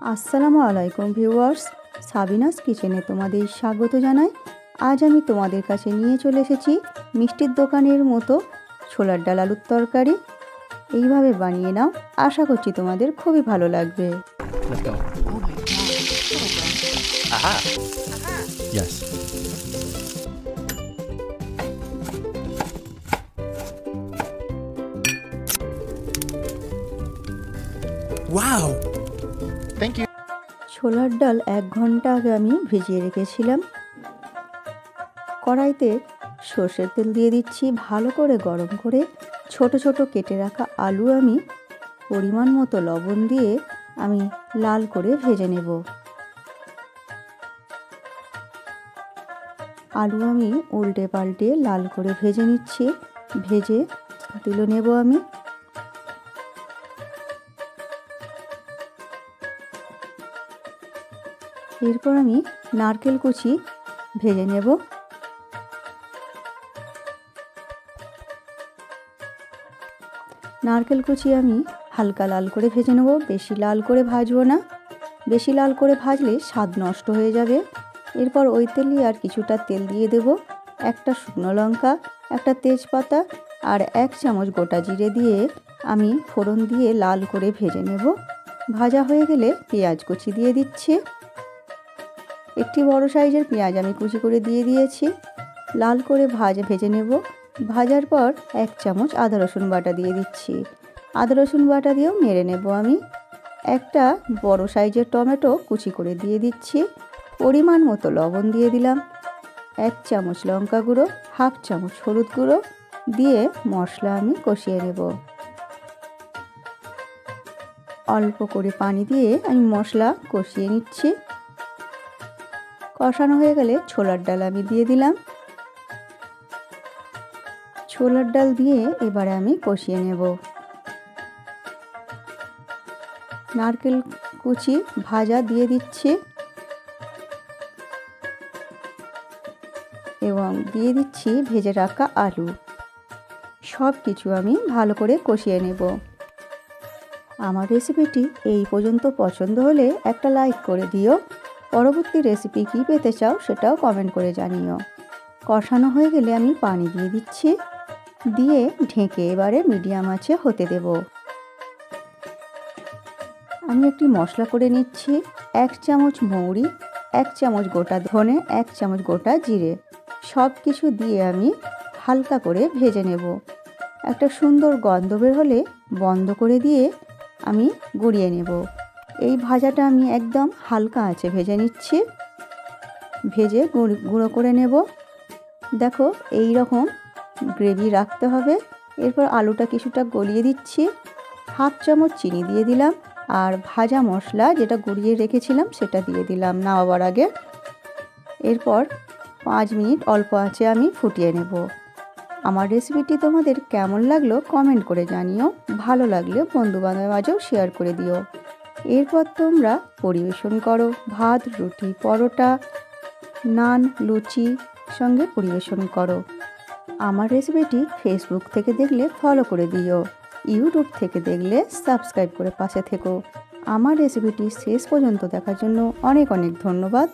আসসালামু আলাইকুম viewers, Sabinus কিচেনে তোমাদের স্বাগত জানাই। আজ আমি তোমাদের কাছে নিয়ে চলে এসেছি মিষ্টির দোকানের মতো ছোলার ডাল আলুর তরকারি। এইভাবে বানিয়ে নাও, আশা করছি তোমাদের খুবই ভালো লাগবে। Let's go. Oh my God. Aha. Yes. Wow. Thank you. ছোলার ডাল 1 ঘন্টা আগে আমি ভিজিয়ে রেখেছিলাম। কড়াইতে সর্ষের তেল দিয়ে দিচ্ছি, ভালো করে গরম করে ছোট ছোট কেটে রাখা আলু আমি পরিমাণ মতো লবণ দিয়ে আমি লাল করে ভেজে নেব। আলু আমি উল্টে পাল্টে লাল করে ভেজে নিচ্ছি। ভেজে তুলে নেব আমি। এরপর আমি নারকেল কুচি ভেজে নেব। নারকেল কুচি আমি হালকা লাল করে ভেজে নেব, বেশি লাল করে ভাজবো না। বেশি লাল করে ভাজলে স্বাদ নষ্ট হয়ে যাবে। এরপর ওই তেলে আর কিছুটা তেল দিয়ে দেব, একটা শুকনো লঙ্কা, একটা তেজপাতা আর 1 চামচ গোটা জিরে দিয়ে আমি ফোড়ন দিয়ে লাল করে ভেজে নেব। ভাজা হয়ে গেলে পেঁয়াজ কুচি দিয়ে দিচ্ছি। একটি বড় সাইজের পেঁয়াজ আমি কুচি করে দিয়ে দিয়েছি। লাল করে ভেজে নেব। ভাজার পর 1 চামচ আদা রসুন বাটা দিয়ে দিচ্ছি। আদা রসুন বাটা দিয়েও নেড়ে নেব আমি। একটা বড় সাইজের টমেটো কুচি করে দিয়ে দিচ্ছি। পরিমাণ মতো লবণ দিয়ে দিলাম। 1 চামচ লঙ্কা গুঁড়ো, 1/2 চামচ হলুদ গুঁড়ো দিয়ে মশলা আমি কষিয়ে নেব। অল্প করে পানি দিয়ে আমি মশলা কষিয়ে নিচ্ছি। কষানো হয়ে গেলে ছোলার ডাল আমি দিয়ে দিলাম। ছোলার ডাল দিয়ে এবারে আমি কষিয়ে নেব। নারকেল কুচি ভাজা দিয়ে দিচ্ছি এবং দিয়ে দিচ্ছি ভেজে রাখা আলু। সব কিছু আমি ভালো করে কষিয়ে নেব। আমার রেসিপিটি এই পর্যন্ত পছন্দ হলে একটা লাইক করে দিও। পরবর্তী রেসিপি কী পেতে চাও সেটাও কমেন্ট করে জানিও। কষানো হয়ে গেলে আমি পানি দিয়ে দিচ্ছি, দিয়ে ঢেকে এবারে মিডিয়াম আঁচে হতে দেব। আমি একটি মশলা করে নিচ্ছি। 1 চামচ মৌরি, 1 চামচ গোটা ধনে, 1 চামচ গোটা জিরে, সব কিছু দিয়ে আমি হালকা করে ভেজে নেব। একটা সুন্দর গন্ধ বের হলে বন্ধ করে দিয়ে আমি গুঁড়িয়ে নেব। এই ভাজাটা আমি একদম হালকা আঁচে ভেজে নিচ্ছি। ভেজে গুঁড়ো করে নেব। দেখো এই রকম গ্রেভি রাখতে হবে। এরপর আলুটা কিছুটা গলিয়ে দিচ্ছি। 1/2 চামচ চিনি দিয়ে দিলাম আর ভাজা মশলা যেটা গুঁড়িয়ে রেখেছিলাম সেটা দিয়ে দিলাম নামাবার আগে। এরপর 5 মিনিট অল্প আঁচে আমি ফুটিয়ে নেব। আমার রেসিপিটি তোমাদের কেমন লাগলো কমেন্ট করে জানিও। ভালো লাগলে বন্ধুবান্ধবের মাঝেও শেয়ার করে দিও। এরপর তোমরা পরিবেশন করো ভাত, রুটি, পরোটা, নান, লুচি সঙ্গে পরিবেশন করো। আমার রেসিপিটি ফেসবুক থেকে দেখলে ফলো করে দিও, ইউটিউব থেকে দেখলে সাবস্ক্রাইব করে পাশে থেকো। আমার রেসিপিটি শেষ পর্যন্ত দেখার জন্য অনেক অনেক ধন্যবাদ।